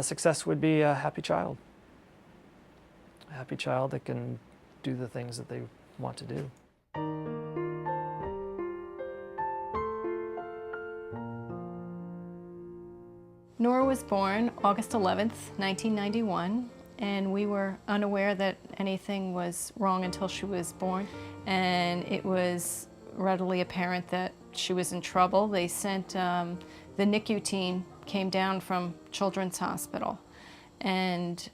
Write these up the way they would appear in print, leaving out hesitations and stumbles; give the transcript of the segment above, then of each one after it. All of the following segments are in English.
Success would be a happy child. A happy child that can do the things that they want to do. Norah was born August 11th, 1991, and we were unaware that anything was wrong until she was born. And it was readily apparent that she was in trouble. They sent, the NICU team came down from Children's Hospital and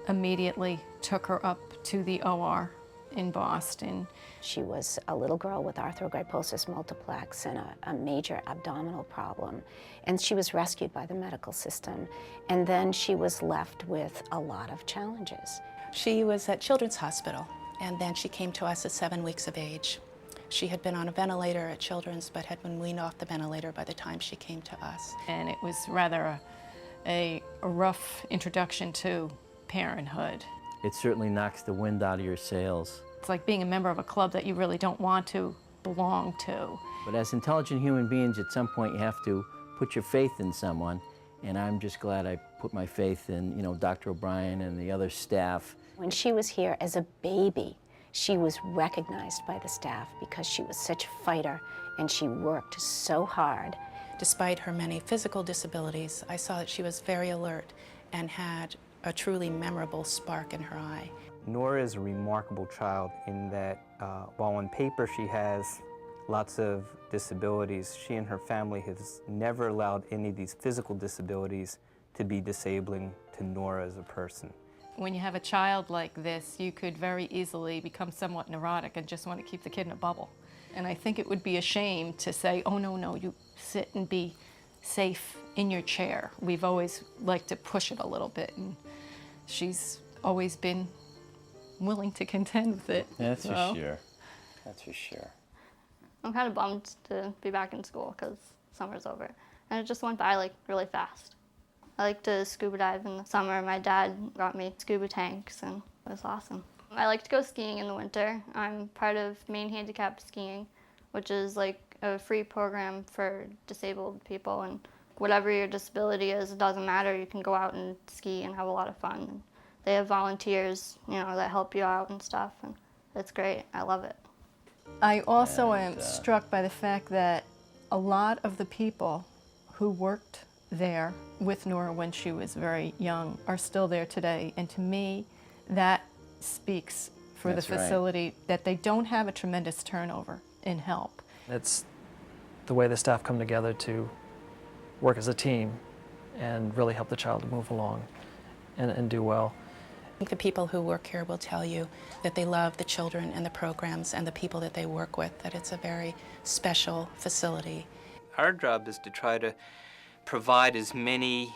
immediately took her up to the OR in Boston. She was a little girl with arthrogryposis multiplex and a major abdominal problem. And she was rescued by the medical system. And then she was left with a lot of challenges. She was at Children's Hospital, and then she came to us at 7 weeks of age. She had been on a ventilator at Children's, but had been weaned off the ventilator by the time she came to us. And it was rather a rough introduction to parenthood. It certainly knocks the wind out of your sails. It's like being a member of a club that you really don't want to belong to. But as intelligent human beings, at some point you have to put your faith in someone, and I'm just glad I put my faith in, Dr. O'Brien and the other staff. When she was here as a baby, she was recognized by the staff because she was such a fighter and she worked so hard. Despite her many physical disabilities, I saw that she was very alert and had a truly memorable spark in her eye. Norah is a remarkable child in that while on paper she has lots of disabilities, she and her family has never allowed any of these physical disabilities to be disabling to Norah as a person. When you have a child like this, you could very easily become somewhat neurotic and just want to keep the kid in a bubble. And I think it would be a shame to say, oh, no, you sit and be safe in your chair. We've always liked to push it a little bit, and she's always been willing to contend with it. That's for sure. That's for sure. I'm kind of bummed to be back in school because summer's over. And it just went by really fast. I like to scuba dive in the summer. My dad got me scuba tanks and it was awesome. I like to go skiing in the winter. I'm part of Maine Handicap Skiing, which is a free program for disabled people. And whatever your disability is, it doesn't matter. You can go out and ski and have a lot of fun. And they have volunteers, that help you out and stuff. And it's great. I love it. I also am struck by the fact that a lot of the people who worked there with Norah when she was very young are still there today. And to me, that speaks for the facility that they don't have a tremendous turnover in help. It's the way the staff come together to work as a team and really help the child move along and do well. I think the people who work here will tell you that they love the children and the programs and the people that they work with, that it's a very special facility. Our job is to try to provide as many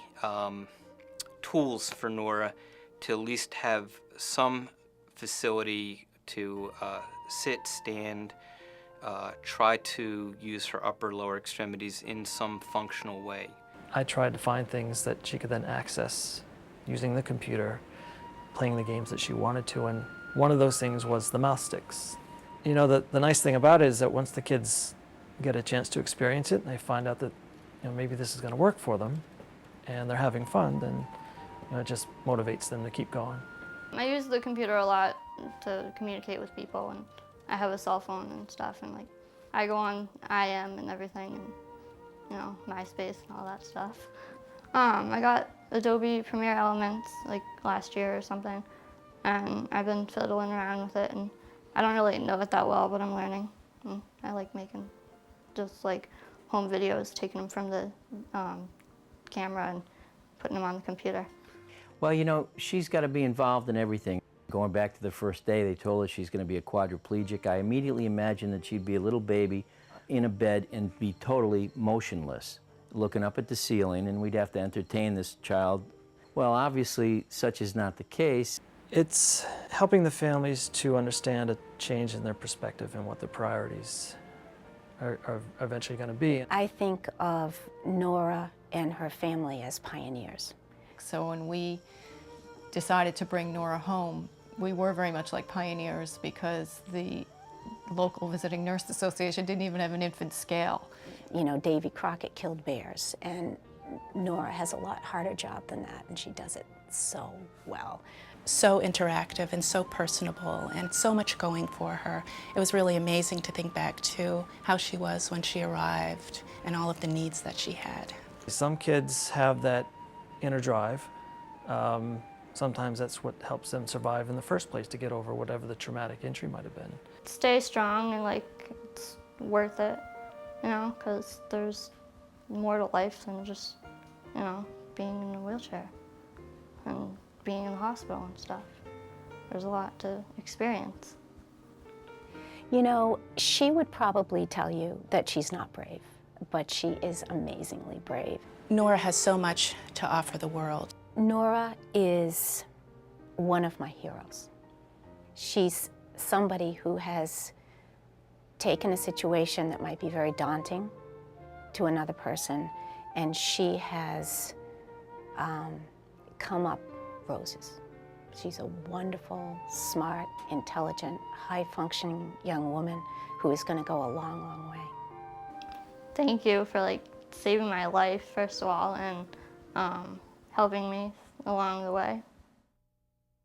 tools for Norah to at least have some facility to sit, stand, try to use her upper lower extremities in some functional way. I tried to find things that she could then access using the computer, playing the games that she wanted to, and one of those things was the mouth sticks. The nice thing about it is that once the kids get a chance to experience it and they find out that maybe this is going to work for them and they're having fun, then it just motivates them to keep going. I use the computer a lot to communicate with people, and I have a cell phone and stuff, and I go on IM and everything, and MySpace and all that stuff. I got Adobe Premiere Elements last year or something, and I've been fiddling around with it, and I don't really know it that well, but I'm learning. And I like making just home videos, taking them from the camera and putting them on the computer. Well, she's got to be involved in everything. Going back to the first day, they told her she's going to be a quadriplegic. I immediately imagined that she'd be a little baby in a bed and be totally motionless, looking up at the ceiling, and we'd have to entertain this child. Well, obviously, such is not the case. It's helping the families to understand a change in their perspective and what their priorities are eventually going to be. I think of Norah and her family as pioneers. So when we decided to bring Norah home, we were very much like pioneers because the local Visiting Nurse Association didn't even have an infant scale. Davy Crockett killed bears, and Norah has a lot harder job than that, and she does it so well. So interactive and so personable and so much going for her. It was really amazing to think back to how she was when she arrived and all of the needs that she had. Some kids have that inner drive. Sometimes that's what helps them survive in the first place, to get over whatever the traumatic injury might have been. Stay strong, and like it's worth it, you know, because there's more to life than just, you know, being in a wheelchair and being in the hospital and stuff. There's a lot to experience. You know, she would probably tell you that she's not brave, but she is amazingly brave. Norah has so much to offer the world. Norah is one of my heroes. She's somebody who has taken a situation that might be very daunting to another person, and she has come up roses. She's a wonderful, smart, intelligent, high-functioning young woman who is going to go a long, long way. Thank you for like saving my life, first of all, and helping me along the way.